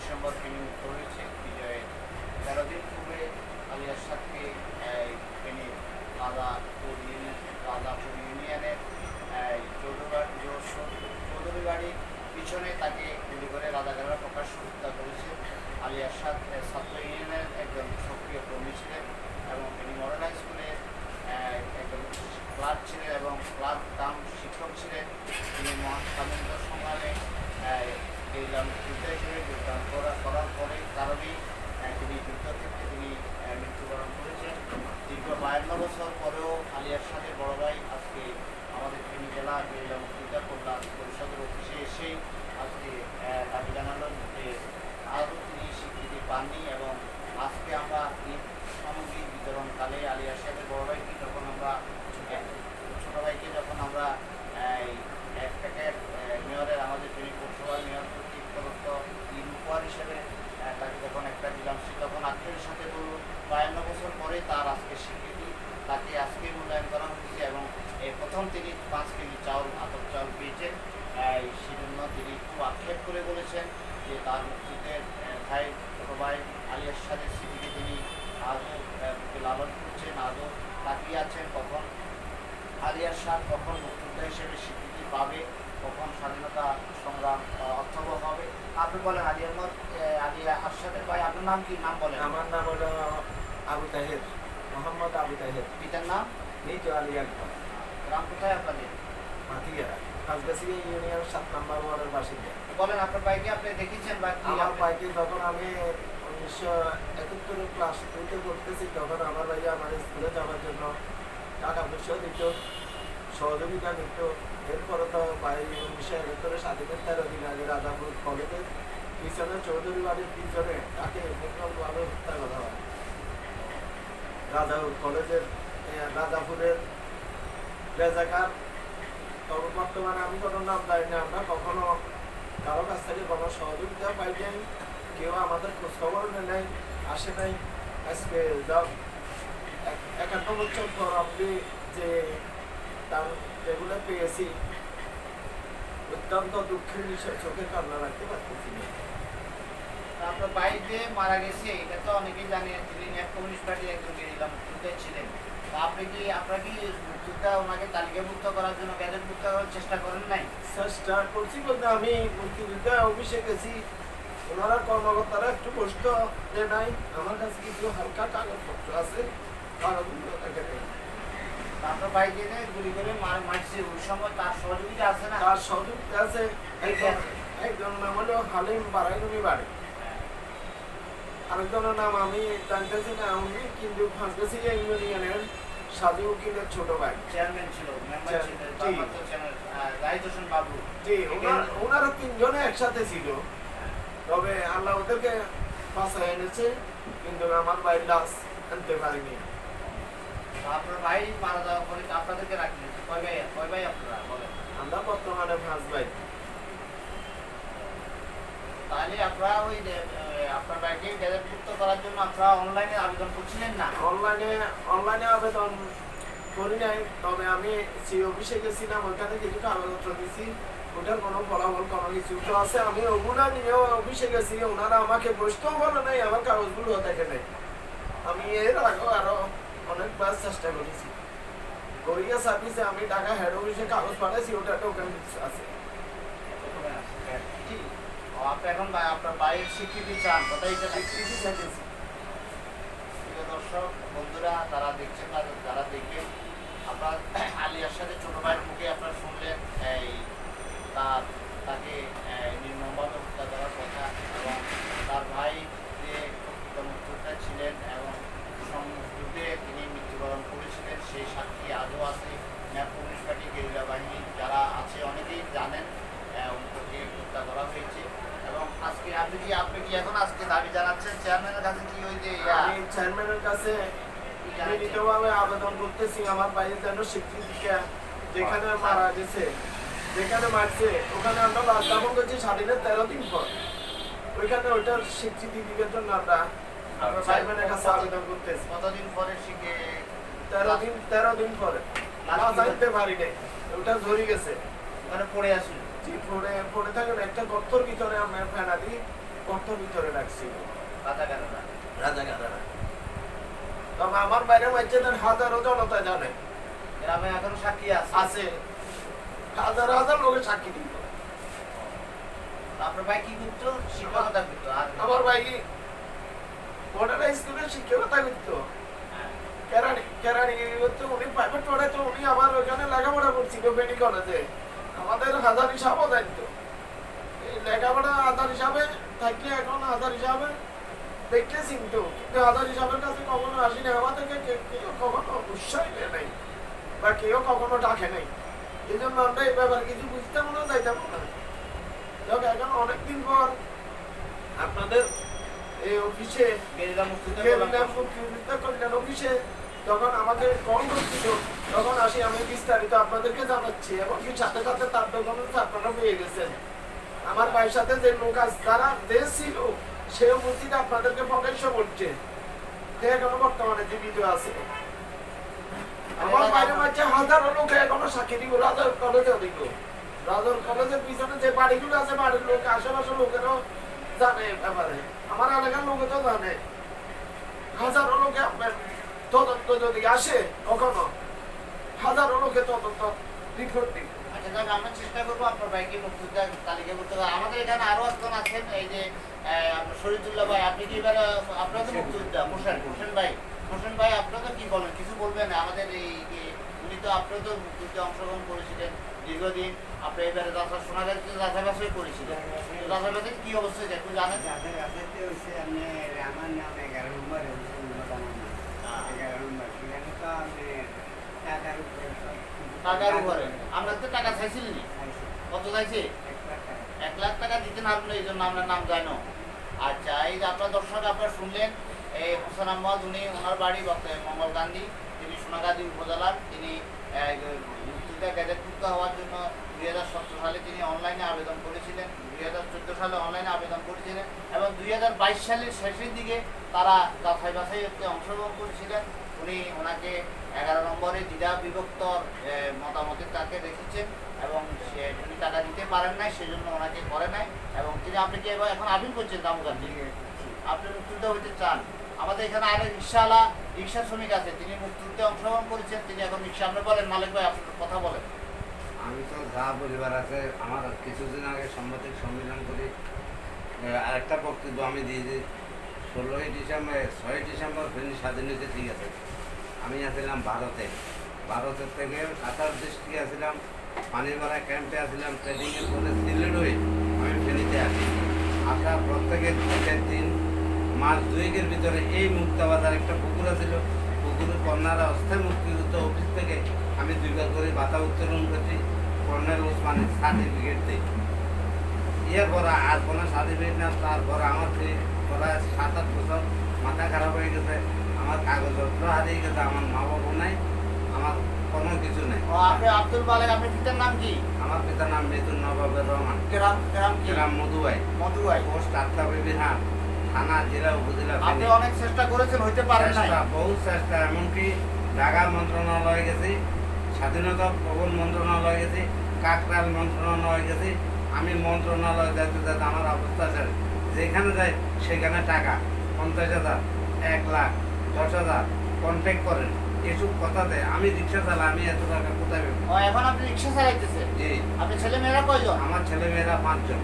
December তিনি মুক্ত হয়েছে বিজয়ের 13 দিন পূর্বে আলী আরশাদকে ফেনী রাজাপুর ইউনিয়নের চৌধুরী বাড়ির পিছনে তাকে গুলি করে রাজাকাররা প্রকাশ্য হত্যা করেছে। আলী আরশাদ ছাত্র ইউনিয়নের একজন সক্রিয় কর্মী ছিলেন এবং তিনি মডেল হাই স্কুলের একজন ক্লার্ক ছিলেন এবং ক্লার্ক কাম শিক্ষক ছিলেন। তিনি মহান স্বাধীনতা সংগ্রামে যুদ্ধ হিসেবে যোগদান করার পরে কারণেই তিনি যুদ্ধক্ষেত্রে তিনি মৃত্যুবরণ করেছেন। দীর্ঘ 52 বছর পরেও আলী আরশাদের বড় ভাই আজকে আমাদের ফেনী জেলা গেরিলা মুক্তিযোদ্ধা কল্যাণ পরিষদের অফিসে এসেই আজকে দাবি জানালেন যে আজও তিনি স্বীকৃতি পাননি এবং আজকে আমরা ঈদ সামগ্রী বিতরণকালে আলী আরশাদের বড় ভাইকে যখন আমরা ছোটো ভাইকে যখন আমরা এক প্যাকেট মেয়রের আমাদের ফেনী পৌরসভার মেয়র কর্তৃক প্রদত্ত ঈদ উপহার হিসেবে তাকে যখন একটা দিলাম সে তখন আত্মীয়ের সাথে বলল 52 বছর পরে তার আজকে স্বীকৃতি তাকে আজকে মূল্যায়ন করা হয়েছে এবং প্রথম তিনি 5 কেজি চাউল আতপ চাউল পেয়েছেন। সেজন্য তিনি খুব আক্ষেপ করে বলেছেন যে তার মুক্তিযুদ্ধের ভাই ছোটো ভাই আলী আরশাদের স্মৃতিকে তিনি আজও লালন করছেন, আজও তাকিয়ে আছেন কখন আলী আরশাদ কখন মুক্তিযোদ্ধা হিসেবে স্বীকৃতি পাবে, কখন স্বাধীনতা সংগ্রাম অর্থবহ হবে। আপনি বলেন আলী আরশাদের ভাই আপনার নাম কি? নাম বলেন। আমার নাম হলো আবু তাহের, মোহাম্মদ আবু তাহের। পিতার নাম? মৃত আলী আকবর। গ্রাম কোথায় আপনাদের? মাটিয়ারা, কাজগাছিয়া ইউনিয়ন 7 নম্বর ওয়ার্ডের বাসিন্দা। বলেন আপনার ভাইকে আপনি দেখেছেন বা কি? আমার ভাইকে যখন আমি 1971 ক্লাস 2তে পড়তেছি তখন আমার ভাই আমার স্কুলে যাওয়ার জন্য টাকা পয়সা দিত, সহযোগিতা নিত। এরপরে তো ভাই 1971 স্বাধীনের 13 দিন আগে রাজাপুর কলেজের পিছনে চৌধুরী বাড়ির পিছনে তাকে নির্মমভাবে হত্যা করা হয়। রাজাপুর কলেজের রাজাপুরের রেজাকার। তবে বর্তমানে আমি কোনো নাম জানি না, আমরা কখনো কারো কাছ থেকে কোনো সহযোগিতা পাই নাই, কেউ আমাদের খোঁজখবর নেই, আসে নাই। আজকে যাও 51 বছর পর আপনি যে তার যেগুলো পেয়েছি অত্যন্ত দুঃখের বিষয়, চোখে কান্না রাখতে পারতেছি না। আপনার ভাই যে মারা গেছে এটা তো অনেকেই জানেন, তিনি কমিউনিস্ট পার্টির একজন গেরিলা মুক্তিযোদ্ধা ছিলেন। আপনারা কি মুক্তিযোদ্ধা ওনাকে তালিকাভুক্ত করার জন্য গ্যাজেটভুক্ত করার চেষ্টা করেন নাই? চেষ্টা করছি বলতে আমি মুক্তিযোদ্ধা অফিসে গেছি, ওনারা কর্মকর্তারা একটু কষ্ট যে নাই, আমার কাছে কিছু হালকা কাগজপত্র আছে, কাগজগুলো দেখে নেই। আপনার ভাই যে গুলি করে মারছে ওই সময় তার সহযোগিতা আছে না? তার সহযোগিতা আছে। একজন নাম হলো হালিম বারাইনুমি বাড়ি, আরেকজনের নাম আমি জানতেছি না উনি, কিন্তু ফাঁসগাছিয়া ইউনিয়নের সাজু উকিলের ছোট ভাই চেয়ারম্যান ছিল, মেম্বার ছিলেন, রাইত হোসেন বাবু। জি, ওনারা 3 জনে একসাথে ছিল। তবে আল্লাহ ওদেরকে বাঁচায় এনেছে, কিন্তু আমার ভাই লাশ আনতে পারিনি। আপনার ভাই মারা যাওয়ার পরে আপনাদেরকে রাখলেন কয় ভাই আপনারা বলেন? আমরা বর্তমানে 5 ভাই। তাহলে আপনারা ওই আপনার ভাইকে গ্যাজেটভুক্ত করার জন্য আপনারা অনলাইনে আবেদন করছিলেন না? অনলাইনে আবেদন করি নাই, তবে আমি সি অফিসে গেছিলাম, ওইখানে কিছু কাগজপত্র দিছি, ওটার কোনো ফলাফল কোনো কিছু তো আছে। আমি ওগুলা নিয়েও অফিসে গেছি, ওনারা আমাকে বসতেও বলে নাই, আমার কাগজগুলো দেখে নেই। আমি এর আগেও আরো অনেকবার চেষ্টা করেছি। কোরিয়া সার্ভিসে আমি ঢাকা হেড অফিসে কাগজ পাঠাইছি, ওটা টোকেন আছে। আপনি এখন আপনার ভাইয়ের স্বীকৃতি চান, কোথায় স্বীকৃতি চাইতেছি। দর্শক বন্ধুরা তারা দেখছেন না, যারা দেখবেন আপনার আলী আরশাদের ছোট ভাইয়ের মুখে আপনারা শুনলেন তাকে নির্মমভাবে হত্যা করার কথা এবং তার ভাই যে মুক্তিযোদ্ধা ছিলেন এবং যুদ্ধে তিনি মৃত্যুবরণ করেছিলেন সেই সাক্ষী আজও আছে। কমিউনিস্ট পার্টি গেরিলা বাহিনী যারা আছে অনেকেই জানেন উনকে হত্যা করা হয়েছে। এবং আজকে আপনি কি এখন আজকে দাবি জানাচ্ছেন চেয়ারম্যানের কাছে? কি ওই যে আমি চেয়ারম্যানের কাছে লিখিতভাবে আবেদন করতেছি আমার ভাইয়ের যেন স্বীকৃতি, যেখানে মারা গেছে, যেখানে মারছে ওখানে আমরা রাজদাপন করছি স্বাধীনের 13 দিন পর, ওইখানে ওইটার স্বীকৃতি দিবার জন্য আমরা চেয়ারম্যানের কাছে আবেদন করতেছি। কতদিন পরে শিখে? 13 দিন পরে না জানতে পারি নাই, ওটা ঝরে গেছে, ওখানে পড়ে আসুন। পড়ে থাকে না, একটা গর্তর ভিতরে আমরা ফেনা দিই, গর্তের ভিতরে রাখছিল রাজাকাররা। রাজাকাররা। তবে আমার বাইরে মসজিদের হাজারো জনতা জানে গ্রামে এখনো সাক্ষী আছে। আছে, হাজার হাজার লোকের সাক্ষী দিব। আপনার ভাই কি করতো? শিক্ষকতা করতো। আর আমার ভাই মডেল স্কুলে শিক্ষকতা করতো, হ্যাঁ। কেরানি করতো। উনি প্রাইভেট পড়াইতো, উনি আমার ওখানে লেখাপড়া করছিল বেনি কলেজে। আমাদের হাজার হিসাবও দায়িত্ব, এই লেখাপড়া হাজার হিসাবে থাকলে এখন হাজার হিসাবে দেখতে চিনতো, কিন্তু হাজার হিসাবের কাছে কখনো আসিনি। আমাদেরকে কেউ কখনো উৎসাহ দেয় নাই বা কেউ কখনো ডাকে নাই। এই জন্য আমরা এই ব্যাপারে কিছু বুঝতাম না, যাইতাম না। যাক, এখন অনেকদিন পর আপনাদের এই অফিসে গেরিলা মুক্তিযুদ্ধ কল্যাণ অফিসে যখন আমাকে কল করছিল, তখন আসি আমি বিস্তারিত আপনাদেরকে জানাচ্ছি, এবং কি সাথে সাথে তার ডকুমেন্টস আপনারা পেয়ে গেছেন। আমার ভাইয়ের সাথে যে লোক আছে, যারা যে ছিল সে উপস্থিত আপনাদেরকে প্রকাশ্য করছে, সে এখনো বর্তমানে জীবিত আছে। আমার বাইরে মাঝে হাজারো লোক এখনো সাক্ষী দিব। রাজার কলেজে দিব, রাজার কলেজের পিছনে যে বাড়িগুলো আছে, বাড়ির লোক আশেপাশের লোকেরও জানে ব্যাপারে, আমার এলাকার লোকে তো জানে। হাজারো লোকে আপনার তদন্ত যদি আসে, কখনো হাজারো লোকে তদন্ত রিপোর্ট দিবে। আচ্ছা, যাক, আমরা চেষ্টা করবো আপনার ভাইকে মুক্তিযোদ্ধার তালিকা করতে হবে। আমাদের এখানে আরো একজন আছেন, এই যে আপনার শরীদুল্লাহ ভাই। আপনি কি এবার আপনারা তো মুক্তিযোদ্ধা? হোসেন ভাই আপনারা তো কি বলেন, কিছু বলবেন? আমাদের এই যে উনি তো, আপনি তো মুক্তিযুদ্ধে অংশগ্রহণ করেছিলেন দীর্ঘদিন। আপনি এবারে শোনা যাচ্ছে যাচাই করেছিলেন, যাচাই কি অবস্থায় একটু জানেন? আমার নাম 11 নম্বর, 11 নম্বর। সেখানে তো আমি টাকার উপরে আমরা তো টাকা চাইছিলেন। কত চাইছে? 1 লাখ টাকা। 1 লাখ টাকা দিতে না পারলে এই জন্য আপনার নাম জানো। আচ্ছা, এই যে আপনার দর্শক আপনারা শুনলেন, এই হোসেন আহমদ, উনি ওনার বাড়ি মঙ্গলকান্দি, তিনি সোনাগাজী উপজেলার। তিনি মুক্তিযোদ্ধা গ্যাজেটভুক্ত হওয়ার জন্য 2017 সালে তিনি অনলাইনে আবেদন করেছিলেন, 2014 সালে অনলাইনে আবেদন করেছিলেন, এবং 2022 সালের শেষের দিকে তারা যাচাই বাছাইতে অংশগ্রহণ করেছিলেন। উনি ওনাকে 11 নম্বরে দ্বিধা বিভক্ত মতামতের তাকে রেখেছেন, এবং তিনি টাকা দিতে পারেন নাই, সেজন্য ওনাকে করে নাই। এবং তিনি, আপনি কি এখন আপিল করছেন রামগঞ্জে? আপনি মুক্তিযুদ্ধ হইতে চান? আমাদের এখানে আরেক রিক্সাওয়ালা, রিক্সা শ্রমিক আছে, তিনি মুক্তিযুদ্ধে অংশগ্রহণ করেছেন, তিনি এখন রিক্সা। আপনি বলেন মালিক ভাই, আপনার কথা বলেন। আমি তো যা পরিবার আছে, আমার কিছুদিন আগে সাংবাদিক সম্মেলন করি আরেকটা বক্তব্য আমি দিয়েছি। 6 ডিসেম্বর ফেনী স্বাধীন হয়েছে, ঠিক আছে। আমি আসছিলাম ভারতের থেকে কাতার ডিস্ট্রিক্টে আসছিলাম, পানিমারা ক্যাম্পে আসছিলাম, ট্রেনিংয়ের পরে সিলেট হয়ে আমি ফেনীতে আসি। আসা প্রত্যেকের 2 মাস 2 ভিতরে এই মুক্তাবাজার একটা পুকুর ছিল, পুকুরের কন্যারা অস্থায়ী মুক্তিযুদ্ধ অফিস থেকে আমি 2 বার করে বাতা উত্তোলন করছি, কর্নেল ওসমানের সার্টিফিকেট দিই। এরপর আর কোনো সার্টিফিকেট না। তারপর আমার প্রায় 7-8 বছর মাথা খারাপ হয়ে গেছে, আমার কাগজপত্র হারিয়ে গেছে, আমার মা বাবা নাই, আমার কোনো কিছু নেই। আপনি আব্দুল মালিক, আপনার পিতার নাম কি? আমার পিতার নাম মিতুল নবাবের রহমান, গ্রাম মধুবাই, পোস্ট আত্মাবী বিহার, থানা, জেলা, উপজেলা। আপনি অনেক চেষ্টা করেছেন, হইতে পারেন নাই। বহু চেষ্টা, এমনকি ঢাকা মন্ত্রণালয়ে গেছি, স্বাধীনতা ভবন মন্ত্রণালয়ে গেছি, কাকরাল মন্ত্রণালয়ে গেছি। আমি মন্ত্রণালয়ে যাইতে যাতে আমার অবস্থা ছিল, যেখানে যাই সেখানে টাকা 50,000, 1 লাখ, 10,000 কন্ট্যাক্ট করেন, এসব কথা দেয়। আমি রিক্সা চালাই, আমি এত টাকা কোথায় পাবো? এখন আপনি রিক্সা চালাইতেছেন? জি। আপনি ছেলে মেয়েরা কয়জন? আমার ছেলে মেয়েরা 5 জন।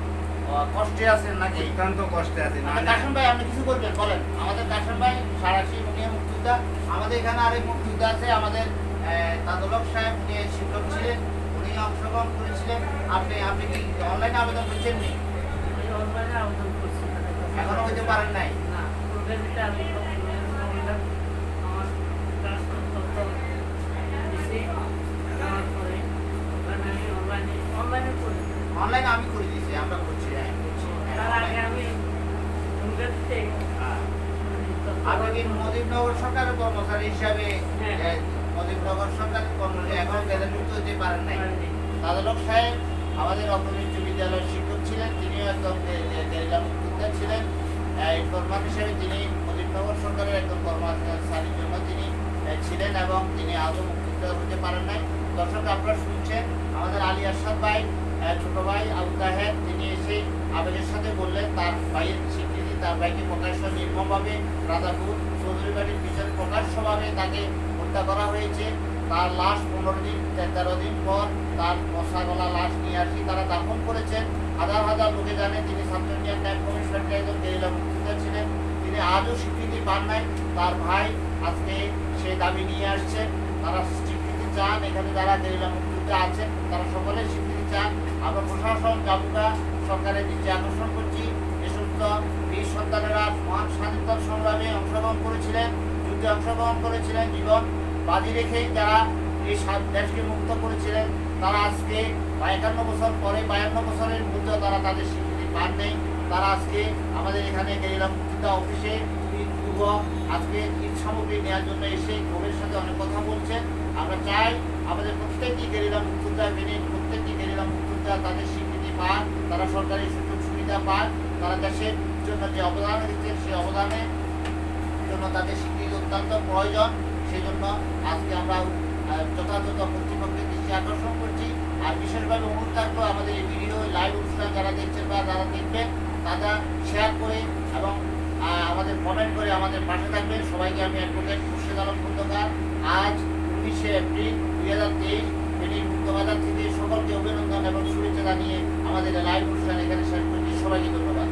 কষ্টে আছেন নাকি? অত্যন্ত কষ্টে আছি। কাশেম ভাই, আপনি কিছু বলবেন, বলেন। আমাদের কাশেম ভাই সারাশি, উনি মুক্তিযোদ্ধা। আমাদের এখানে আরেক মুক্তিযোদ্ধা আছে, আমাদের তাদলক সাহেব, উনি শিক্ষক ছিলেন, উনি অংশগ্রহণ করেছিলেন। আপনি কি অনলাইনে আবেদন করছেন নি? এখনো হইতে পারেন নাই? অনলাইনে আমি করে দিয়েছি, আমরা করছি। আপনি কি মুজিবনগর সরকারের কর্মচারী হিসাবে, মুজিবনগর সরকারের কর্মচারী এখন গ্যাজেটভুক্ত হতে পারেন নাই? তাদলক সাহেব আমাদের অপরিচিত বিদ্যালয়ের শিক্ষক ছিলেন, তিনিও একদম গেরিলা মুক্তিযোদ্ধা ছিলেন। ইনফরমার হিসেবে তিনি মুজিবনগর সরকারের একজন কর্মচারীর জন্য তিনি ছিলেন, এবং তিনি আজও মুক্তিযোদ্ধা হতে পারেন নাই। দর্শক, আপনারা শুনছেন আমাদের আলী আরশাদ ভাই, ছোট ভাই আবু তাহের, তিনি এসে আবেগের সাথে বললেন তার ভাইয়ের স্বীকৃতি, তার ভাইকে প্রকাশ্য নির্মমভাবে রাজাপুর চৌধুরী বাড়ির পিছনে প্রকাশ্যভাবে তাকে হত্যা করা হয়েছে। তার লাশ 13 দিন পর তার মশা গলা লাশ নিয়ে আসি তারা দাফন করেছেন। হাজার হাজার লোকে জানে তিনি ছাত্র ইউনিয়ন ন্যায় কমিশনের একজন গেরিলা মুক্তিযোদ্ধা ছিলেন। তিনি আজও স্বীকৃতি পান নাই। তার ভাই আজকে সে দাবি নিয়ে আসছে, তারা স্বীকৃতি চান। এখানে যারা গেরিলা মুক্তিযোদ্ধা আছেন তারা সকলেই স্বীকৃতি চান। আমরা প্রশাসন জাবুকা সরকারের দৃষ্টি আকর্ষণ করছি, যে সমস্ত বীর সন্তানেরা মহান স্বাধীনতা সংগ্রামে অংশগ্রহণ করেছিলেন, যুদ্ধে অংশগ্রহণ করেছিলেন, জীবন বাজি রেখেই যারা এই দেশকে মুক্ত করেছিলেন, তারা আজকে 51 বছর পরে 52 বছরের মধ্যেও তারা তাদের স্বীকৃতি পান নেই। তারা আজকে আমাদের এখানে গেরিলা মুক্তিযোদ্ধা অফিসে পূর্ব আজকে ঈদ সামগ্রী নেওয়ার জন্য এসে ক্ষোভের সাথে অনেক কথা বলছেন। আমরা চাই আমাদের প্রত্যেকটি গেরিলা মুক্তিযোদ্ধা প্রত্যেকটি গেরিলা মুক্তিযোদ্ধা তাদের স্বীকৃতি পান, তারা সরকারি সুযোগ সুবিধা পান, তারা দেশের জন্য যে অবদান দিচ্ছেন সেই অবদানের জন্য তাদের স্বীকৃতি অত্যন্ত প্রয়োজন। সেই জন্য আজকে আমরা যথাযথ কর্তৃপক্ষের দৃষ্টি আকর্ষণ করছি। আর বিশেষভাবে অনুরোধ থাকলো আমাদের এই ভিডিও লাইভ অনুষ্ঠান যারা দেখছেন বা যারা দেখবেন তারা শেয়ার করে এবং আমাদের কমেন্ট করে আমাদের পাশে থাকবেন। সবাইকে আমি অ্যাডভোকেট মুর্শেদ আলম খন্দকার আজ 19শে এপ্রিল 2023 ফেনীর মুক্তবাজার থেকে সকলকে অভিনন্দন এবং শুভেচ্ছা জানিয়ে আমাদের লাইভ অনুষ্ঠান এখানে শেষ করছি। সবাইকে ধন্যবাদ।